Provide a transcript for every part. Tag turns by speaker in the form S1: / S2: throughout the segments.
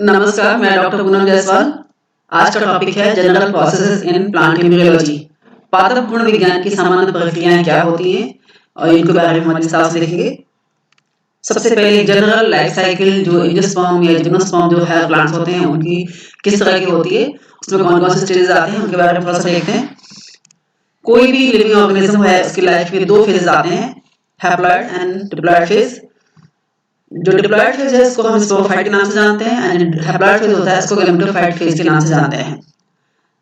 S1: नमस्कार, मैं डॉक्टर पूनम जायसवाल। आज का टॉपिक है general processes in plant embryology. पादप गुण विज्ञान की सामान्य प्रक्रियाएं क्या होती हैं और इनके बारे में हम विस्तार से देखेंगे। सबसे पहले जनरल लाइफ साइकिल, जो एंजियोस्पर्म या जिम्नोस्पर्म जो है प्लांट्स होते हैं उनकी किस तरह की होती है, उसमें कौन कौन से स्टेजेस आते हैं उनके बारे में थोड़ा सा देखते हैं। कोई भी लिविंग ऑर्गेनिज्म है उसकी लाइफ में दो फेज आते हैं, हैप्लॉइड एंड डिप्लॉइड फेज। जो डिप्लॉइड फेज है इसको हम स्पोरोफाइट के नाम से जानते हैं एंड हैप्लॉइड फेज होता है इसको गैमेटोफाइट फेज के नाम से जानते हैं।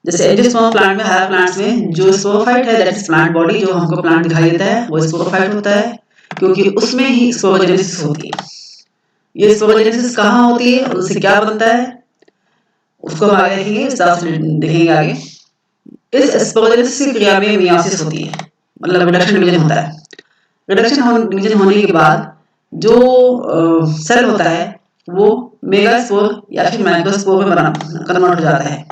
S1: जैसे एंजियोस्पर्म प्लांट में, हायर प्लांट्स में जो स्पोरोफाइट है दैट इज प्लांट बॉडी, जो हमको प्लांट दिखाई देता है वो स्पोरोफाइट होता है, क्योंकि उसमें ही स्पोरोजेनेसिस होती है। ये स्पोरोजेनेसिस कहाँ होती है, उससे क्या बनता है, उसको हम आगे देखेंगे, देखेंगे आगे। इस स्पोरोजेनेसिस की क्रिया में मियोसिस होती है, मतलब रिडक्शन डिवीजन होता है। रिडक्शन डिवीजन होने के बाद जो सेल होता है वो मेगास्पोर या फिर माइक्रोस्पोर में कन्वर्ट हो जाता है।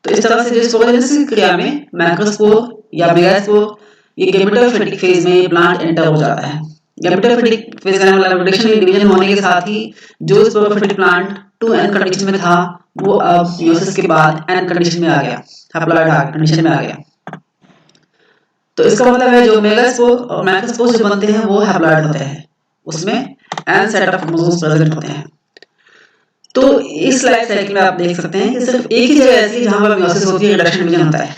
S1: तो इस तरह से जो स्पोरोजेनेसिस की क्रिया में माइक्रोस्पोर या मेगास्पोर, ये गैमेटोफिटिक फेज में प्लांट एंटर हो जाता है। गैमेटोफिटिक फेज का मतलब रिडक्शन डिवीजन होने के साथ ही जो स्पोरोफिटिक प्लांट 2n कंडीशन में था वो अब मियोसिस के बाद n कंडीशन में आ गया, हैप्लॉइड कंडीशन में आ गया। तो इसका मतलब है जो मेगास्पोर और माइक्रोस्पोर जो बनते हैं वो हैप्लॉइड होते हैं, उसमें n set of chromosomes present होते हैं। तो इस लाइफ साइकिल में आप देख सकते हैं कि सिर्फ एक ही जगह ऐसी है जहां पर मियोसिस होती है, रिडक्शन डिवीजन होता है।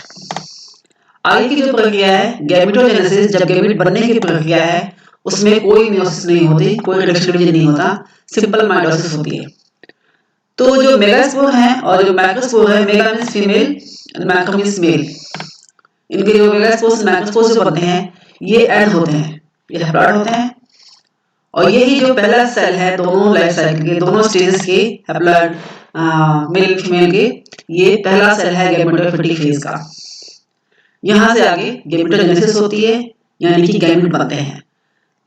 S1: आगे की जो प्रक्रिया है गैमेटोजेनेसिस, जब गैमेट बनने की प्रक्रिया है उसमें कोई मियोसिस नहीं होती, कोई रिडक्शन डिवीजन नहीं होता, सिंपल माइटोसिस होती है। तो जो मेगास्पोर है और जो माइक्रोस्पोर है, mega means female, micro means male, इनके जो मेगास्पोर माइक्रोस्पोर जो बनते हैं ये एड होते हैं, ये हैप्लॉइड होते हैं। और यही जो पहला सेल है दोनों लाइफ साइकिल के, दोनों स्टेजेस के, हैप्लॉइड मेल फीमेल के, ये पहला सेल है गैमेटोफिटिक फेज का। यहाँ से आगे गैमेटोजेनेसिस होती है, यानी कि गैमेट बनते हैं।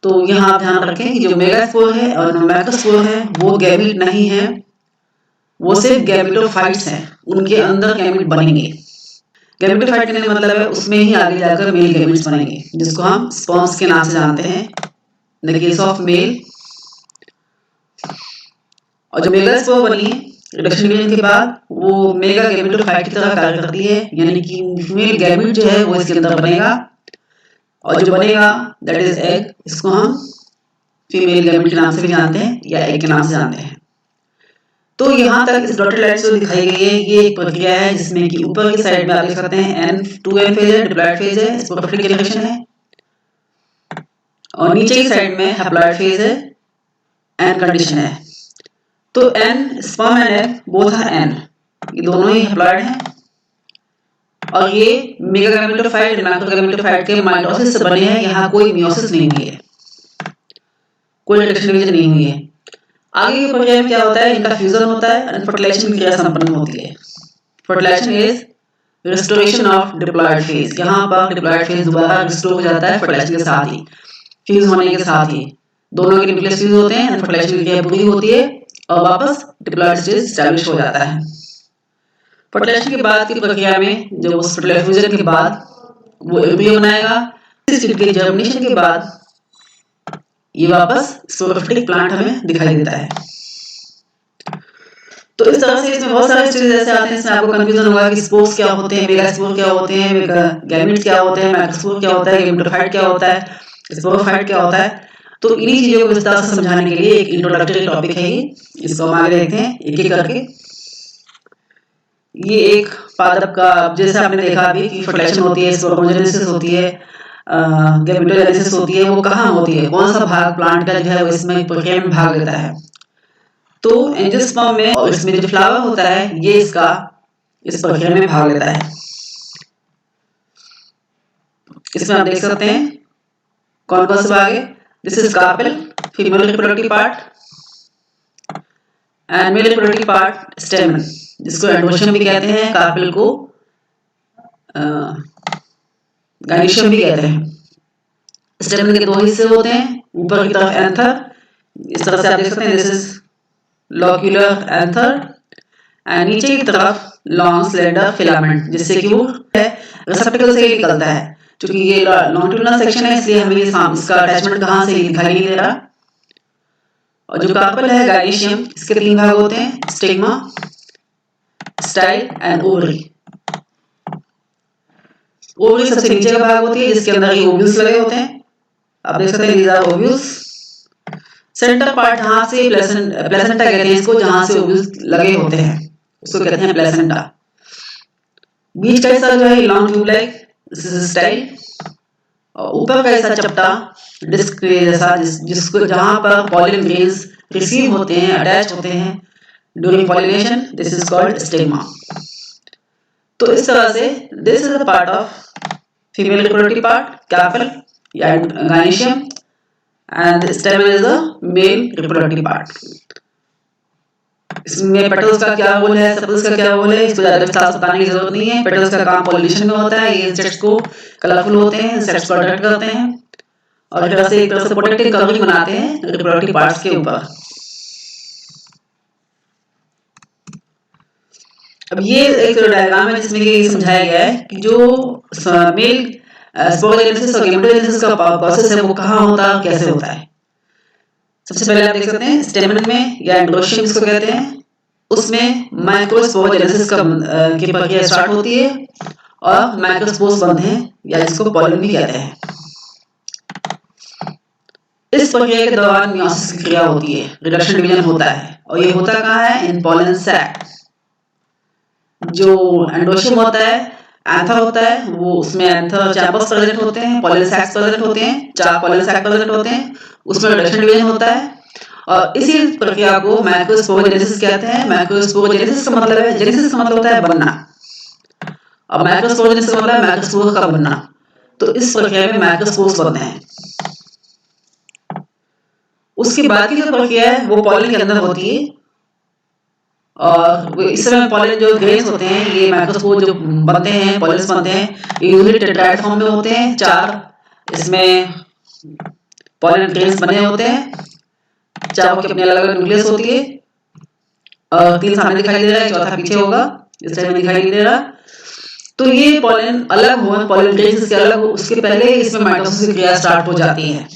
S1: तो यहाँ आप ध्यान रखें कि जो मेगास्पोर है और माइक्रोस्पोर है वो गैमेट नहीं है, वो सिर्फ गैमेटोफाइट्स हैं, उनके अंदर गैमेट बनेंगे। गैमेटोफाइट का मतलब है उसमें ही आगे जाकर मेल गैमेट्स बनेंगे, जिसको हम स्पर्म्स के नाम से जानते हैं, द केस ऑफ मेल। और जो मेगास्पोर बनी रिडक्शन डिवीजन के बाद वो मेगा गैमेटोफाइट की तरह कार्य करती है, यानी कि फीमेल गैमेट जो है वो इसके अंदर बनेगा और जो बनेगा दैट इज एग, इसको हम फीमेल गैमेट के नाम से भी जानते हैं या एग के नाम से जानते हैं। तो यहाँ तक इस डॉटेड लाइन जो दिखाई गई है ये एक प्रक्रिया है जिसमें कि ऊपर की साइड में आप देख सकते हैं N2N फेज है, डिप्लॉइड फेज है, स्पोरोफिटिक जनरेशन है, और नीचे की साइड में हैप्लॉइड फेज है, N कंडीशन है। तो N sperm and egg both are N, ये दोनों ही हैप्लॉइड हैं और ये मेगा गैमेटोफाइट मैक्रो गैमेटोफाइट के माइटोसिस से बने हैं। यहाँ कोई मियोसिस नहीं हुई है, कोई रिडक्शन डिवीजन नहीं हुई है। आगे की प्रक्रिया में क्या होता है, इनका फ्यूजन होता है और फर्टिलाइजेशन की क्रिया संपन्न होती है। Fertilisation is restoration of diploid phase. यहाँ पर डिप्लॉइड फेज दोबारा रिस्टोर हो जाता है फर्टिलाइजेशन के साथ ही, फ्यूज होने के साथ ही दोनों के न्यूक्लियस फ्यूज होते हैं, फर्टिलाइजेशन की क्रिया पूरी होती है और वापस डिप्लॉइड स्टेज एस्टैब्लिश हो जाता है। फर्टिलाइजेशन के बाद की प्रक्रिया में जो उस फ्यूजन के बाद वो एम्ब्रियो बनाएगा, सीड के जर्मिनेशन के बाद ये वापस स्पोरोफिटिक प्लांट हमें दिखाई देता है। तो इस तरह से इसमें बहुत सारे स्टेजेस ऐसे आते हैं, इसमें आपको कंफ्यूजन होगा कि स्पोर्स क्या होते हैं, मेगास्पोर क्या होते हैं, गैमेट्स क्या होते हैं, माइक्रोस्पोर क्या होता है, गैमेटोफाइट क्या होता है, स्पोरोफाइट क्या होता है। तो इन्हीं चीजों को विस्तार से समझाने के लिए एक इंट्रोडक्टरी टॉपिक है ये, इसको हम आगे देखते हैं एक एक करके। ये एक पादप का, जैसे आपने देखा अभी कि फर्टिलाइजेशन होती है, स्पोरोजेनेसिस होती है, गैमेटोजेनेसिस होती है, वो कहाँ होती है, कौन सा भाग प्लांट का जो है वो इसमें प्रक्रिया में भाग लेता है। तो एंजियोस्पर्म में और इसमें जो फ्लावर होता है ये इसका इस प्रक्रिया में भाग लेता है। इसमें आप देख सकते हैं कौन कौन से भाग है। This is carpel, female reproductive part, and mail reproductive part स्टेमन, जिसको एंडोशियम भी कहते हैं, कार्पेल को गाइनिशियम भी कहते हैं। स्टेमन के दो हिस्से होते हैं, ऊपर की तरफ एंथर, इस तरह से आप देख सकते हैं, this is locular anther, and नीचे की तरफ लॉन्ग स्लेंडर फिलामेंट, जिससे कि वो रिसेप्टिकल से निकलता है। क्योंकि ये लॉन्गिट्यूडिनल सेक्शन है इसलिए हमें इसका अटैचमेंट कहाँ से दिखाई नहीं दे रहा। और जो कार्पल है गायनेशियम, इसके 3 भाग होते हैं, stigma, style and ovary. Ovary सबसे नीचे का भाग होती है जिसके अंदर ये ओव्यूल्स लगे होते हैं, आप देख सकते हैं these are ovules। Centre part जहां से प्लेसेंटा कहते हैं इसको, जहां से ओव्यूल्स लगे होते हैं उसको कहते हैं प्लेसेंटा। बीच का हिस्सा जो है लॉन्ग ट्यूब लाइक, स्टाइल, और ऊपर का हिस्सा चपटा डिस्क जैसा, जिसको जहां पर पॉलन ग्रेन्स रिसीव होते हैं, अटैच होते हैं during pollination, this is called stigma. तो इस तरह से this is the part of female reproductive part, carpel या gynoecium, and stamen is the male reproductive part. इसमें पेटल्स का क्या रोल है, सेपल्स का क्या रोल है, इसको ज्यादा विस्तार से बताने की जरूरत नहीं है। पेटल्स का काम पॉलिनेशन में होता है, ये इंसेक्ट्स को कलरफुल होते हैं, इंसेक्ट्स को अट्रैक्ट करते हैं और एक तरह से प्रोटेक्टिव कवरिंग बनाते हैं रिप्रोडक्टिव पार्ट्स के ऊपर। अब ये एक डायग्राम है जिसमें ये समझाया गया है कि जो मेल स्पोरोजेनेसिस और गैमेटोजेनेसिस का प्रोसेस है वो कहाँ होता है, कैसे होता है। सबसे पहले आप देख सकते हैं स्टेमन में या एंड्रोशियम जिसको कहते हैं, उसमें माइक्रोस्पोरोजेनेसिस की प्रक्रिया स्टार्ट होती है और माइक्रोस्पोर्स बनते हैं या जिसको पॉलन भी कहते हैं। इस प्रक्रिया के दौरान मियोसिस की क्रिया होती है, रिडक्शन डिवीजन होता है, और ये होता कहाँ है, इन पॉलन सैक। जो एंड्रोशियम होता है, एंथर होता है, वो उसमें एंथर चैम्बर्स प्रेजेंट होते हैं, पॉलन सैक्स प्रेजेंट होते हैं, 4 पॉलन सैक प्रेजेंट होते हैं, उसमें रिडक्शन डिवीजन होता है और इसी प्रक्रिया को माइक्रोस्पोरोजेनेसिस कहते हैं। माइक्रोस्पोरोजेनेसिस का मतलब है, जेनेसिस का मतलब होता है बनना और माइक्रोस्पोरोजेनेसिस का मतलब है माइक्रोस्पोर का बनना। तो इस प्रक्रिया में माइक्रोस्पोर्स बनते हैं। उसके बाद की जो प्रक्रिया है वो पॉलन के अंदर होती है और इस समय पॉलन जो ग्रेन्स होते हैं, ये माइक्रोस्पोर जो बनते हैं, पॉलन्स बनते हैं, ये यूजुअली टेट्राएड फॉर्म में होते हैं। 4 इसमें पॉलन ग्रेन्स बने होते हैं, 4 की अपनी अलग अलग न्यूक्लियस होती है और 3 सामने दिखाई दे रहा है, चौथा पीछे होगा, इस टाइम में दिखाई नहीं दे रहा। तो ये पॉलन अलग हो, पॉलन ग्रेन्स से अलग हो, उसके पहले इसमें माइटोसिस की क्रिया स्टार्ट हो जाती है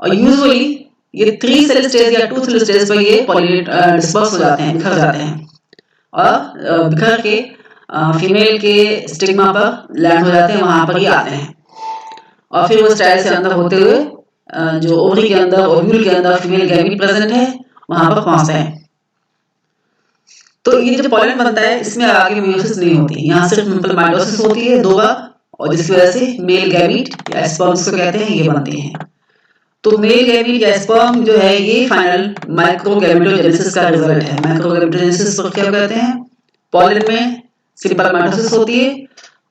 S1: और यूजुअली ये 3 सेल स्टेज या 2 सेल स्टेज पर ये डिस्पर्स हो जाते हैं, बिखर जाते हैं और बिखर के फीमेल के स्टिग्मा पर लैंड हो जाते हैं, वहां पर ही आते हैं और फिर वो स्टाइल से अंदर होते हुए जो ओवरी के अंदर, ओव्यूल के अंदर फीमेल गैमीट प्रेजेंट है वहां पर पहुंचते हैं। तो ये जो पॉलन बनता है इसमें आगे मियोसिस नहीं होती, यहाँ सिर्फ माइटोसिस होती है 2 बार, और जिसकी वजह से मेल गैमीट या स्पर्म्स को कहते हैं ये बनते हैं। तो मेल गैमीट या स्पर्म जो है ये फाइनल माइक्रोगैमेटोजेनेसिस का रिजल्ट है। माइक्रोगैमेटोजेनेसिस को क्या कहते हैं, पॉलन में सिंपल माइटोसिस होती है,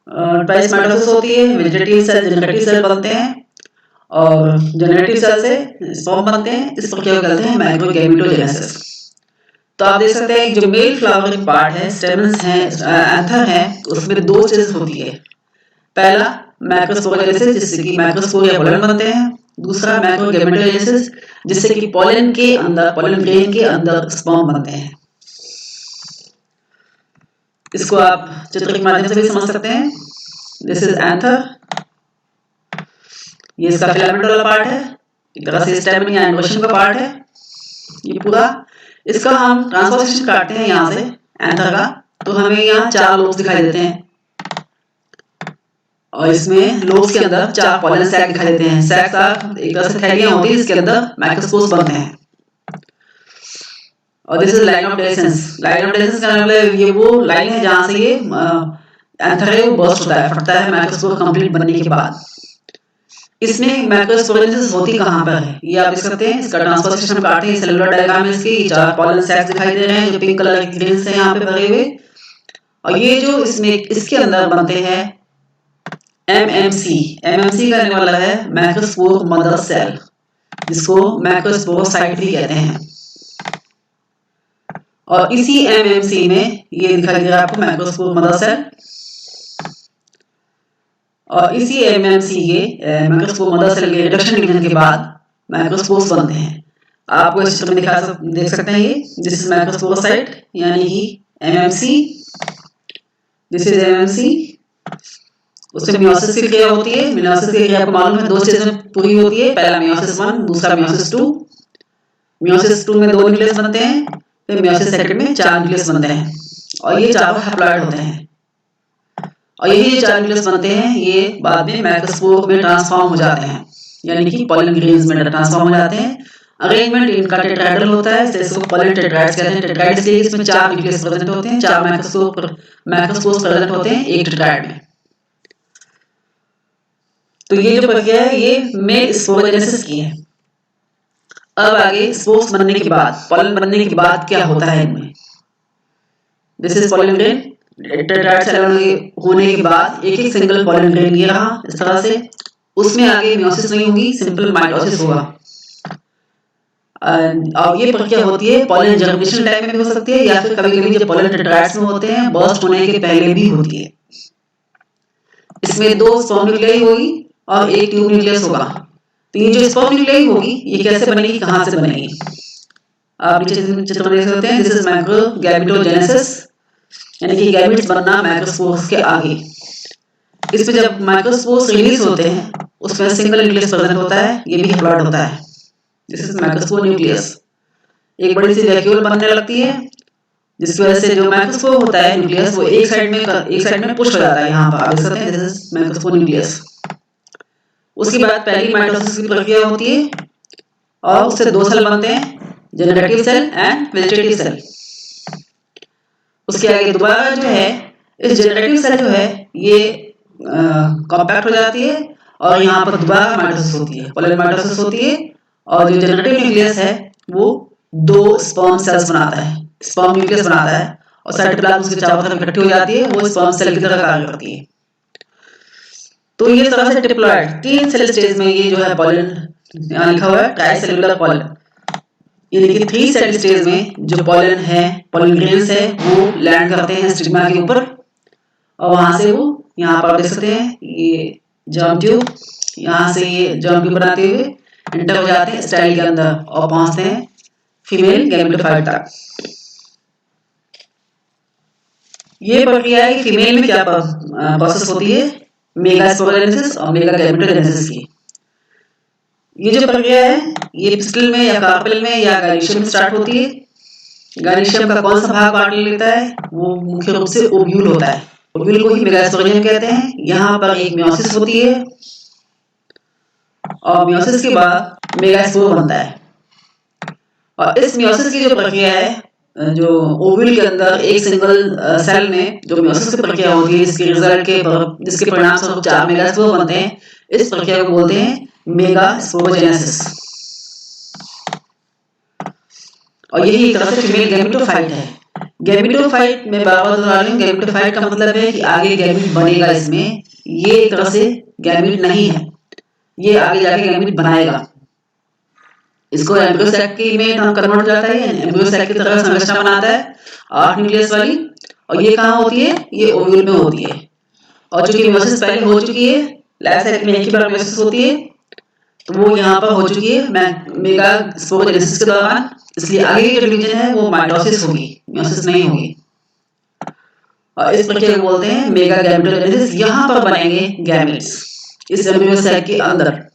S1: ट्वाइस माइटोसिस होती है, वेजिटेटिव सेल जनरेटिव सेल बनते हैं और जनरेटिव सेल से स्पर्म बनते हैं। इस प्रक्रिया को कहते हैं माइक्रोगैमेटोजेनेसिस। तो आप देख सकते हैं जो मेल फ्लावरिंग पार्ट है, स्टेमन्स हैं, एंथर है, उसमें 2 चीज होती है। पहला माइक्रोस्पोरोजेनेसिस जिससे कि माइक्रोस्पोर या पॉलन बनते हैं, दूसरा माइक्रोगैमेटोजेनेसिस जिससे कि पॉलन के अंदर, पॉलन ग्रेन के अंदर स्पर्म बनते हैं। इसको आप चित्र के माध्यम से भी समझ सकते हैं। दिस इज एंथर, ये इसका फिलामेंट वाला पार्ट है, एक तरह से स्टेमन या एंड्रोशियम का पार्ट है ये पूरा। इसका हम ट्रांसफॉर्मेशन काटते हैं यहाँ से एंथर का, तो हमें यहाँ 4 लोब्स दिखाई देते हैं और इसमें लोब्स के अंदर 4 पॉलन सैक दिखाई देते हैं। सैक का एक तरह से थैलियां होती है जिसके अंदर माइक्रोस्पोर्स बनते हैं और this is line of descent. Line of descent का मतलब ये वो लाइन है जहां से ये एंथर है वो बर्स्ट होता है, फटता है माइक्रोस्पोर कंप्लीट बनने के बाद। इसमें माइक्रोस्पोरेंसिस होती कहां पर है ये आप देख सकते हैं। इसका ट्रांसफॉर्मेशन काटते हैं सेलुलर डायग्राम में, इसके 4 पॉलन सैक्स दिखाई दे रहे हैं जो पिंक कलर के ग्रेन्स हैं यहाँ पे भरे हुए, और ये जो इसमें इसके अंदर बनते हैं MMC। MMC का मतलब है माइक्रोस्पोर मदर सेल, जिसको माइक्रोस्पोरोसाइट भी कहते हैं। और इसी MMC में ये दिखाई दे रहा है आपको माइक्रोस्पोर मदर सेल, और इसी MMC के माइक्रोस्पोर मदर सेल के रिडक्शन डिवीजन के बाद माइक्रोस्पोर्स बनते हैं। आपको इस चित्र में देख सकते हैं ये दिस इज माइक्रोस्पोरोसाइट यानी कि MMC, दिस इज MMC। उससे मियोसिस की क्रिया होती है। मियोसिस की क्रिया आपको मालूम है 2 स्टेज में पूरी होती है, पहला मियोसिस 1, दूसरा मियोसिस 2। मियोसिस 2 में 2 न्यूक्लियस बनते हैं, फिर मियोसिस सेकंड में 4 न्यूक्लियस बनते हैं और ये चारों हैप्लॉइड होते हैं। और यही जो 4 न्यूक्लियस बनते हैं ये बाद में मैक्रोस्पोर में ट्रांसफॉर्म हो जाते हैं, यानी कि पॉलन ग्रेन्स में ट्रांसफॉर्म हो जाते हैं। अरेंजमेंट इनका टेट्राहेड्रल होता है, इसको पॉलन टेट्राइड्स कहते हैं। टेट्राइड इसलिए इसमें 4 न्यूक्लियस प्रेजेंट होते हैं, 4 मैक्रोस्पोर्स प्रेजेंट होते हैं एक टेट्राइड में। तो ये जो प्रक्रिया है ये मेल स्पोरोजेनेसिस की है। अब आगे स्पोर्स बनने के बाद, पॉलन बनने के बाद क्या होता है इनमें? This is pollen grain. Tetrad cell होने के बाद एक एक सिंगल पॉलन ग्रेन ये रहा इस तरह से। उसमें आगे मियोसिस नहीं होगी, सिंपल माइटोसिस होगा। और ये प्रक्रिया होती है पॉलन जर्मिनेशन टाइम में भी हो सकती है, या फिर कभी-कभी जब पॉलन टेट्राइड्स में होते हैं बर्स्ट होने के पहले भी होती है। इसमें 2 स्पर्म न्यूक्लियाई होगी और एक ट्यूब न्यूक्लियस होगा। तो ये जो स्पर्म न्यूक्लियाई होगी ये कैसे बनेगी, कहां से बनेगी? आप नीचे चित्र में देख सकते हैं, दिस इज माइक्रो गैमेटोजेनेसिस, यानी कि गैमेट्स बनना माइक्रोस्पोर्स के आगे। इसमें जब माइक्रोस्पोर्स रिलीज होते हैं उसमें सिंगल न्यूक्लियस प्रेजेंट होता है, ये भी हैप्लॉइड होता है। This is microspore nucleus. एक बड़ी सी वैक्यूल बनने लगती है जिसकी वजह से जो माइक्रोस्पोर होता है न्यूक्लियस वो एक साइड में पुश हो जाता है। यहाँ पर आप देख सकते हैं, दिस इज माइक्रोस्पोर न्यूक्लियस। उसके बाद पहली माइटोसिस की प्रक्रिया होती है और उससे 2 सेल बनते हैं, generative cell and vegetative cell. उसके आगे दोबारा जो है इस जनरेटिव सेल जो है ये कॉम्पैक्ट हो जाती है और यहाँ पर दोबारा माइटोसिस होती है, पॉलन माइटोसिस होती है। और जो जनरेटिव न्यूक्लियस है वो 2 स्पर्म सेल्स बनाता है, स्पर्म न्यूक्लियस बनाता है और साइटोप्लाज्म उसके चारों तरफ इकट्ठी हो जाती है, वो स्पर्म सेल की तरह कार्य करती है। तो ये तरह से डिप्लॉयड 3 सेल स्टेज में ये जो है पॉलन, यहाँ लिखा हुआ है ट्राइसेलुलर पॉलन, यानी कि 3 सेल स्टेज में जो पॉलन है, पॉलन ग्रेन्स है, वो लैंड करते हैं स्टिग्मा के ऊपर और वहां से वो यहाँ पर देख सकते हैं ये जर्म ट्यूब, यहाँ से ये जर्म ट्यूब बनाते हुए एंटर हो जाते हैं स्टाइल के अंदर और पहुंचते हैं फीमेल गैमेटोफाइट तक। ये प्रक्रिया है कि फीमेल में क्या प्रोसेस होती है, मेगा स्पोरोजेनेसिस और मेगा गैमेटोजेनेसिस की। ये जो प्रक्रिया है ये पिस्टल में या कार्पेल में या गायनीशियम में स्टार्ट होती है। गायनीशियम का कौन सा भाग पार्ट लेता है, वो मुख्य रूप से ओव्यूल होता है। ओव्यूल को ही मेगा स्पोरोजेन कहते हैं। यहाँ पर एक मियोसिस होती है और मियोसिस के बाद मेगास्पोर बनता है। और इस मियोसिस की जो प्रक्रिया है, जो ओव्यूल के अंदर एक सिंगल सेल में जो मियोसिस की प्रक्रिया होती है जिसके परिणाम स्वरूप 4 मेगास्पोर बनते हैं, इस प्रक्रिया को बोलते हैं मेगास्पोरोजेनेसिस। और यही एक तरह से फीमेल गैमेटोफाइट है। गैमेटोफाइट में बार-बार दोहरा रही हूं, गैमेटोफाइट का मतलब है कि आगे गैमेट बनेगा इसमें, ये एक तरह से गैमेट नहीं है, ये आगे जाके गैमेट बनाएगा। इसको एम्ब्रियो सैक में हम कन्वर्ट हो जाता है, एम्ब्रियो सैक की तरह संरचना बनाता है 8 न्यूक्लियस वाली। और ये कहाँ होती है, ये ओव्यूल में होती है। और चूंकि मियोसिस पहले हो चुकी है, लाइफ साइकिल में एक ही बार मियोसिस होती है, तो वो यहाँ पर हो चुकी है मेगा स्पोरोजेनेसिस के दौरान, इसलिए आगे की डिवीजन है वो माइटोसिस होगी, मियोसिस नहीं होगी। और इस प्रक्रिया को बोलते हैं मेगा गैमेटोजेनेसिस। यहाँ पर बनेंगे गैमेट्स इस एम्ब्रियो सैक के अंदर।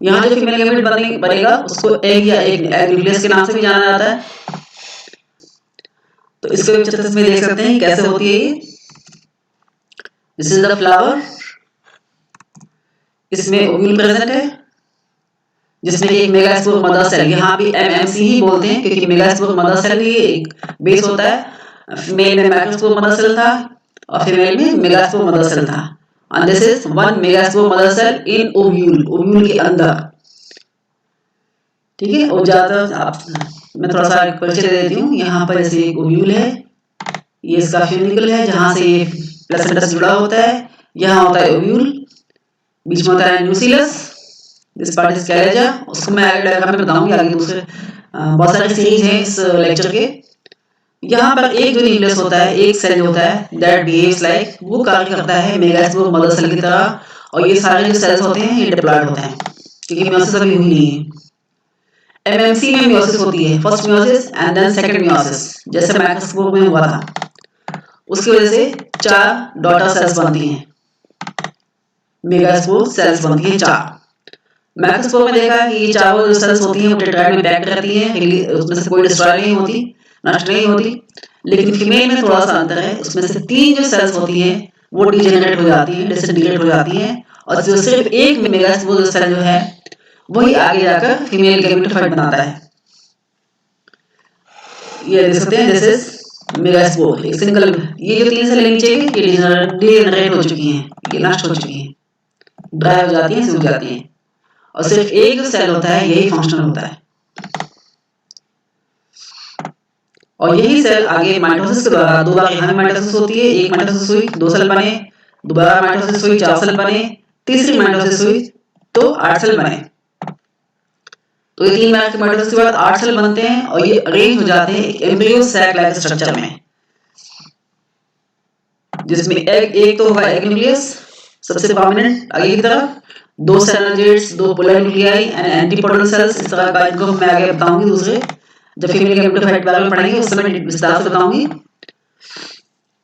S1: यहाँ जो फीमेल गैमेट बनेगा उसको एग या एग न्यूक्लियस के नाम से भी जाना जाता है। तो इसको चित्र में देख सकते हैं कैसे होती है ये। दिस इज द फ्लावर, इसमें ओव्यूल प्रेजेंट है जिसमें एक मेगास्पोर मदर सेल, यहाँ भी एमएमसी ही बोलते हैं क्योंकि मेगास्पोर मदर सेल ही एक बेस होता है। फीमेल में मैक्रोस्पोर मदर सेल था और फीमेल में मेगास्पोर मदर सेल था। And this is one megaspore mother cell in ovule, ovule के अंदर। ठीक है, और ज्यादा मैं थोड़ा सा परिचय दे देती हूँ। यहाँ पर जैसे एक ओव्यूल है, ये इसका फ्यूनिकल है जहाँ से ये प्लेसेंटा से जुड़ा होता है। यहाँ होता है ओव्यूल, बीच में होता है न्यूक्लियस, दिस पार्ट इज कैलेजा। उसको मैं आगे डायग्राम में बताऊंगी, आगे दूसरे बहुत सारी सीरीज हैं इस लेक्चर के। यहाँ पर एक जो न्यूक्लियस होता है, एक सेल होता है दैट बिहेव्स लाइक, वो कार्य करता है मेगास्पोर मदर सेल की तरह। और ये सारे जो सेल्स होते हैं ये डिप्लॉयड होते हैं क्योंकि मियोसिस अभी हुई नहीं है। एमएमसी में मियोसिस होती है, first meiosis and then second meiosis, जैसे माइक्रोस्कोप में हुआ था। उसकी वजह से 4 डॉटर सेल्स बनती हैं, मेगास्पोर सेल्स बनती हैं 4। मैक्रोस्पोर में देखा है कि ये चारों जो सेल्स होती हैं वो टेट्राहेड्रल में पैक्ड रहती हैं, उसमें से कोई डिस्ट्रॉय नहीं होती, नष्ट नहीं होती। लेकिन फीमेल में थोड़ा सा अंतर है, उसमें से 3 जो सेल्स होती हैं वो डिजेनरेट हो जाती हैं, डिसइंटीग्रेट हो जाती हैं, और जो सिर्फ एक मेगास्पोर सेल जो है वही आगे जाकर फीमेल गैमेटोफाइट बनाता है। ये देख सकते हैं, दिस इज मेगास्पोर, एक सिंगल। ये जो 3 सेल नीचे के ये डिजेनरेट हो चुकी हैं, ये नष्ट हो चुकी हैं, ड्राई हो जाती हैं, सूख जाती हैं, और सिर्फ एक जो सेल होता है यही फंक्शनल होता है। और यही सेल आगे माइटोसिस के द्वारा 2 बार यहाँ माइटोसिस होती है, एक माइटोसिस हुई 2 सेल बने, दोबारा माइटोसिस हुई 4 सेल बने, तीसरी माइटोसिस हुई तो 8 सेल बने। तो ये 3 बार के माइटोसिस के बाद 8 सेल बनते हैं और ये अरेंज हो जाते हैं एक एम्ब्रियो सैक लाइक स्ट्रक्चर में, जिसमें एक तो होगा एग न्यूक्लियस सबसे प्रोमिनेंट आगे की तरफ, 2 सेलोजेट्स, 2 polar nuclei and antipodal cells. इस तरह का इनको मैं आगे बताऊंगी, दूसरे जब फीमेल गैमेटोफाइट के बारे में पढ़ेंगे उस समय विस्तार से बताऊंगी।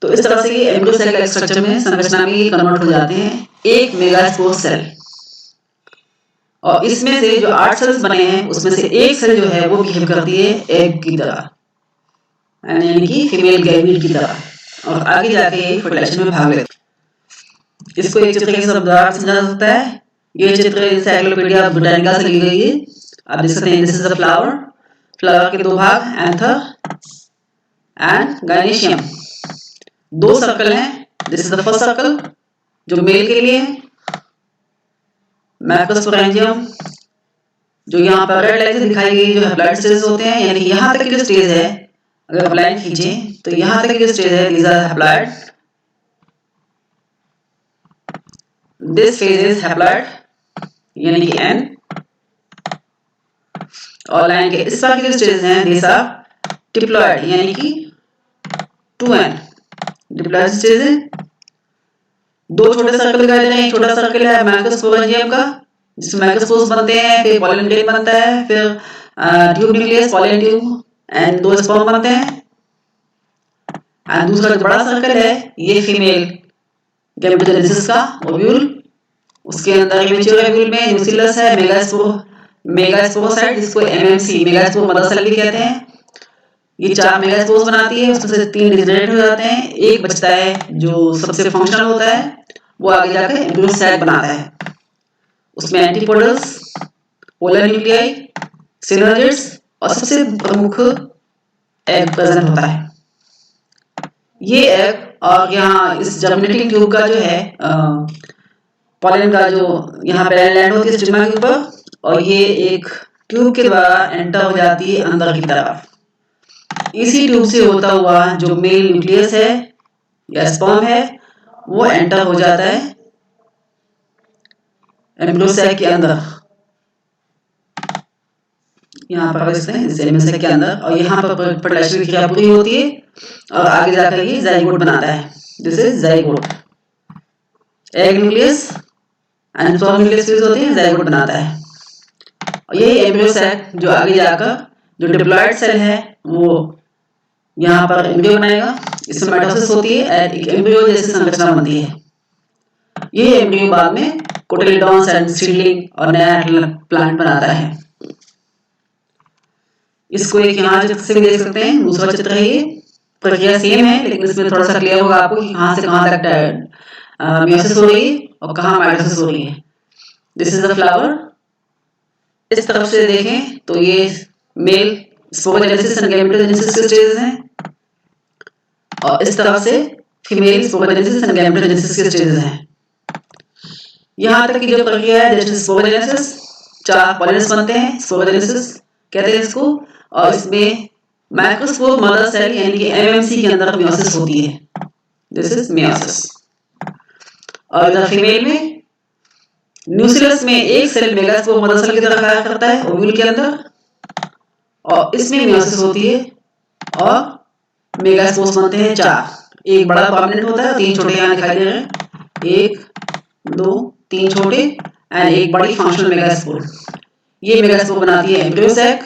S1: तो इस तरह से ये एम्ब्रियो सेल लाइक स्ट्रक्चर में संरचना में कन्वर्ट हो जाते हैं एक मेगास्पोर सेल। और इसमें से जो 8 सेल्स बने हैं उसमें से एक सेल जो है वो बिहेव करती है एग की तरह, यानी कि फीमेल गैमेट की तरह, और आगे जाके फर्टिलाइजेशन में भाग लेते हैं। इसको एक चित्र के द्वारा समझा जा सकता है। ये चित्र एनसाइक्लोपीडिया ब्रिटानिका से ली गई है। आप देख सकते हैं, this is the flower, flower के 2 भाग, एंथर एंड गायनेशियम, 2 सर्कल हैं। This is the first circle जो मेल के लिए है, मैक्रोस्पोरेंजियम जो यहाँ पर रेड लाइन से दिखाई गई, जो हैप्लॉइड स्टेजेस होते हैं, यानी यहाँ तक की जो स्टेज है, अगर आप लाइन खींचें तो यहाँ तक की जो स्टेज है these are haploid, this phase is haploid यानी कि N, और लाइन के इस पार की जो स्टेज हैं दीज आर डिप्लॉयड यानी कि 2N, डिप्लॉयड स्टेज है। 2 छोटे सर्कल दिखाई दे रहे हैं, एक छोटा सर्कल है मैक्रोस्पोरेंजियम का जिसमें मैक्रोस्पोर्स बनते हैं, फिर पॉलन ग्रेन बनता है, फिर tube nucleus, pollen tube and 2 sperm बनते हैं। एंड दूसरा जो बड़ा सर्कल है ये फीमेल गैमेटोजेनेसिस का ओव्यूल, उसके अंदर इमेच्योर ओव्यूल में न्यूक्लियस है, मेगास्पोरोसाइट जिसको MMC मेगास्पोर मदर सेल भी कहते हैं। ये 4 मेगास्पोर्स बनाती है, उसमें से 3 डिजेनरेट हो जाते हैं, एक बचता है जो सबसे फंक्शनल होता है, वो आगे जाकर एम्ब्रियो सैक बनाता है। उसमें एंटीपोडल्स, पोलर न्यूक्लियाई, सिनर्जिड्स और सबसे प्रमुख एग प्रेजेंट होता है। ये एग और यहाँ इस जर्मिनेटिंग ट्यूब का जो है पॉलन का जो यहाँ पे लैंड होती है स्टिग्मा के ऊपर, और ये एक ट्यूब के द्वारा एंटर हो जाती है अंदर की तरफ। इसी ट्यूब से होता हुआ जो मेल न्यूक्लियस है या स्पर्म है वो एंटर हो जाता है एम्ब्रियो सैक के अंदर, यहाँ पर देखते हैं इस एम्ब्रियो सैक के अंदर, और यहाँ पर फर्टिलाइजेशन की क्रिया पूरी होती है और आगे जाकर ये जाइगोट बनाता है। This is zygote, egg nucleus and sperm nucleus fuse होते हैं, जाइगोट बनाता है। और यही एम्ब्रियो सैक जो आगे जाकर जो डिप्लॉयड सेल है वो यहाँ पर एम्ब्रियो बनाएगा, इसमें माइटोसिस होती है, एक एम्ब्रियो जैसी संरचना बनती है। ये एम्ब्रियो बाद में कोटिलेडॉन्स एंड सीडलिंग और नया प्लांट बनाता है। इसको एक यहाँ चित्र से भी देख सकते हैं, दूसरा चित्र है, ये प्रक्रिया सेम है लेकिन इसमें थोड़ा सा क्लियर होगा आपको कि कहाँ से कहाँ तक मियोसिस हो रही है और कहाँ माइटोसिस हो रही है। दिस इज द फ्लावर, इस तरफ से देखें तो ये मेल स्पोरोजेनेसिस एंड गैमेटोजेनेसिस के स्टेजेस हैं, और इस तरफ से फीमेल स्पोरोजेनेसिस एंड गैमेटोजेनेसिस के स्टेजेस हैं। यहाँ तक की जो प्रक्रिया है दैट इज स्पोरोजेनेसिस, 4 पॉलिनस बनते हैं, स्पोरोजेनेसिस कहते हैं इसको, और इसमें माइक्रोस्पोर मदर सेल यानी कि MMC के अंदर मियोसिस होती है। This is meiosis. और इधर फीमेल में न्यूक्लियस में एक सेल मेगास्पोर मदर सेल की तरह कार्य करता है ओव्यूल के अंदर, और इसमें मियोसिस होती है और मेगास्पोर्स बनते हैं 4, एक बड़ा प्रोमिनेंट होता है, 3 छोटे यहाँ दिखाई दे रहे हैं, 1 2 3 छोटे एंड एक बड़ी फंक्शनल मेगास्पोर। ये मेगास्पोर बनाती है एम्ब्रियो सैक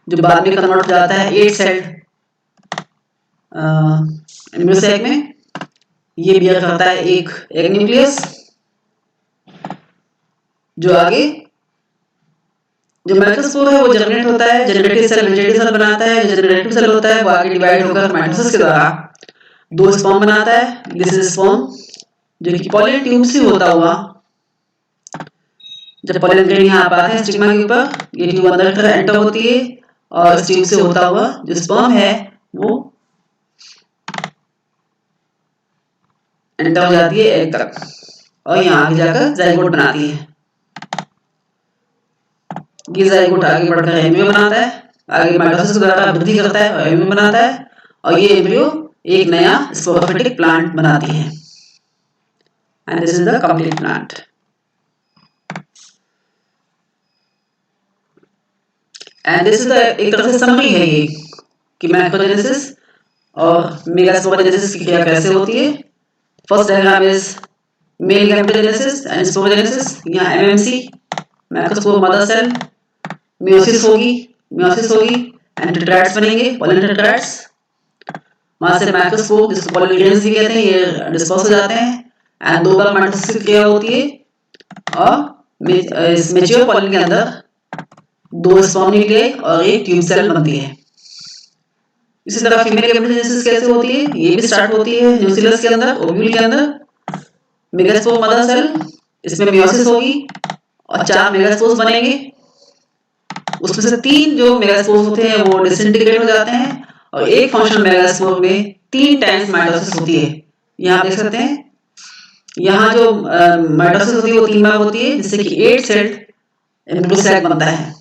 S1: जो बाद में कन्वर्ट हो जाता है 8 सेल एम्ब्रियो सैक में। ये बियर करता है एक एग न्यूक्लियस जो आगे जो माइक्रोस्पोर है वो जनरेट होता है, जनरेटिव सेल वेजिटेटिव सेल बनाता है। जो जनरेटिव सेल होता है वो आगे डिवाइड होकर माइटोसिस के द्वारा दो स्पर्म बनाता है। दिस इज स्पर्म जो कि पॉलन ट्यूब से होता हुआ, जब पॉलन ग्रेन यहाँ पाते हैं स्टिग्मा के ऊपर, ये ट्यूब अंदर एंटर होती है और इस ट्यूब से होता हुआ जो स्पर्म है वो एंटर हो जाती है एग तक और यहाँ आगे जाकर जाइगोट बनाती है। ये जाइगोट आगे बढ़कर एम्ब्रियो बनाता है, आगे माइटोसिस के द्वारा वृद्धि करता है और एम्ब्रियो बनाता है और ये एम्ब्रियो एक नया स्पोरोफिटिक प्लांट बनाती है। And this is the complete plant. And this is the एक तरह से समरी है ये कि मैक्रोजेनेसिस और मेगास्पोरोजेनेसिस की क्रिया कैसे होती है। First diagram is male gametogenesis and sporogenesis. यहाँ एमएमसी मैक्रोस्पोर मदर सेल, मियोसिस होगी एंड टेट्राइड्स बनेंगे, पॉलन टेट्राइड्स। वहां से मैक्रोस्पोर जिसको पॉलन ग्रेन्स भी कहते हैं ये डिस्पर्स हो जाते हैं एंड दो बार माइटोसिस की क्रिया होती है और इस मैच्योर पॉलन के अंदर दो स्पर्म न्यूक्लियाई और एक ट्यूब सेल बनती है। इसी तरह फीमेल गैमेटोजेनेसिस कैसे होती है, ये भी स्टार्ट होती है न्यूक्लियस के अंदर, ओव्यूल के अंदर। मेगास्पोर मदर सेल, इसमें मियोसिस होगी और 4 मेगास्पोर्स बनेंगे। उसमें से 3 जो मेगास्पोर्स होते हैं वो डिसइंटीग्रेट हो जाते हैं और एक फंक्शनल मेगास्पोर में 3 टाइम्स माइटोसिस होती है। यहाँ देख सकते हैं, यहाँ जो माइटोसिस होती है वो 3 बार होती है, जिससे कि 8 सेल्ड एम्ब्रियो सैक बनता है,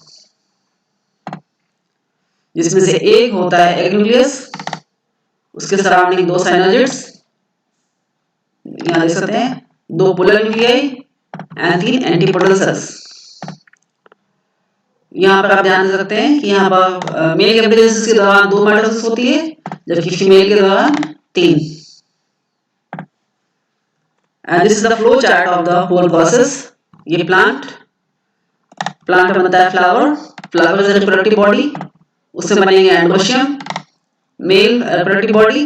S1: जिसमें से एक होता है एग न्यूक्लियस, उसके सराउंडिंग 2 साइनोजिड्स, यहाँ देख सकते हैं 2 polar nuclei and 3 antipodal cells. यहाँ पर आप ध्यान दे सकते हैं कि यहाँ पर मेल गैमेटोजेनेसिस के दौरान 2 माइटोसिस होती है जबकि फीमेल के दौरान 3। And this is the flow chart of the whole process. ये प्लांट बनता है फ्लावर इज रिप्रोडक्टिव बॉडी, उससे बनेंगे androecium male reproductive body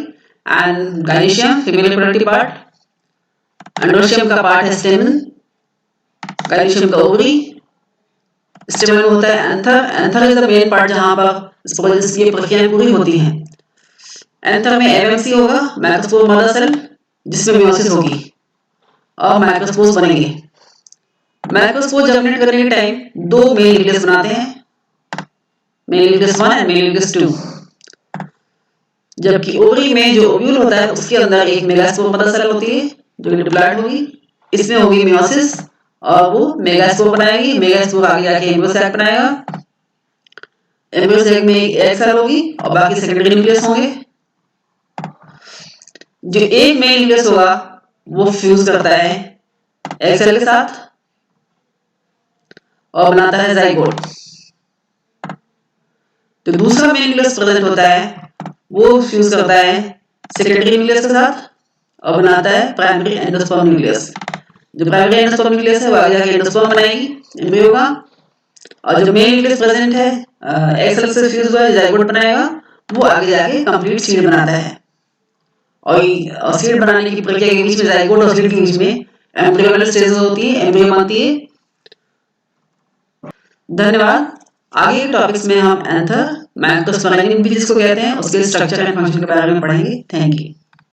S1: and gynoecium female reproductive part. Androecium का पार्ट है स्टेमन, गाइनेशियम का ओवरी, स्टेमन होता है anther is the main part जहां पर स्पोरोजेनेसिस की प्रक्रियाएं पूरी होती हैं। एंथर में एमएमसी होगा मैक्रोस्पोर मदर सेल, जिसमें मियोसिस होगी और माइक्रोस्पोर्स बनेंगे। मैक्रोस्पोर जर्मिनेट करने के टाइम 2 मेल न्यूक्लियस बनाते हैं, mail nucleus 1 and mail nucleus 2, जबकि ओवरी में जो ओव्यूल होता है उसके अंदर एक मेगास्पोर मदर सेल होती है जो डिप्लॉयड होगी, इसमें होगी मियोसिस और वो मेगास्पोर बनाएगी, मेगास्पोर आगे जाके एम्ब्रियो सैक बनाएगा, एम्ब्रियो सैक में एक एग सेल होगी और बाकी सेकेंडरी न्यूक्लियस होंगे। जो एक मेल न्यूक्लियस होगा वो फ्यूज करता है एग सेल के साथ और बनाता है जाइगोट। तो दूसरा मेल न्यूक्लियस प्रेजेंट होता है वो फ्यूज करता है सेकेंडरी न्यूक्लियस के साथ और बनाता है प्राइमरी एंडोस्पर्म न्यूक्लियस। जो प्राइमरी एंडोस्पर्म न्यूक्लियस है वो आगे जाके एंडोस्पर्म बनाएगी एम्ब्रियो का, और जो मेल न्यूक्लियस प्रेजेंट है एग सेल से फ्यूज हुआ है जाइगोट बनाएगा, वो आगे जाके कंप्लीट सीड बनाता है। और सीड बनाने की प्रक्रिया के बीच में जाइगोट और सीड के बीच में एम्ब्रियोनल स्टेज होती है, एम्ब्रियो बनती है। धन्यवाद। आगे के टॉपिक्स में हम एंथर मैक्रोस्पोरेंजियम भी जिसको कहते हैं उसके स्ट्रक्चर एंड फंक्शन के बारे में पढ़ेंगे। Thank you.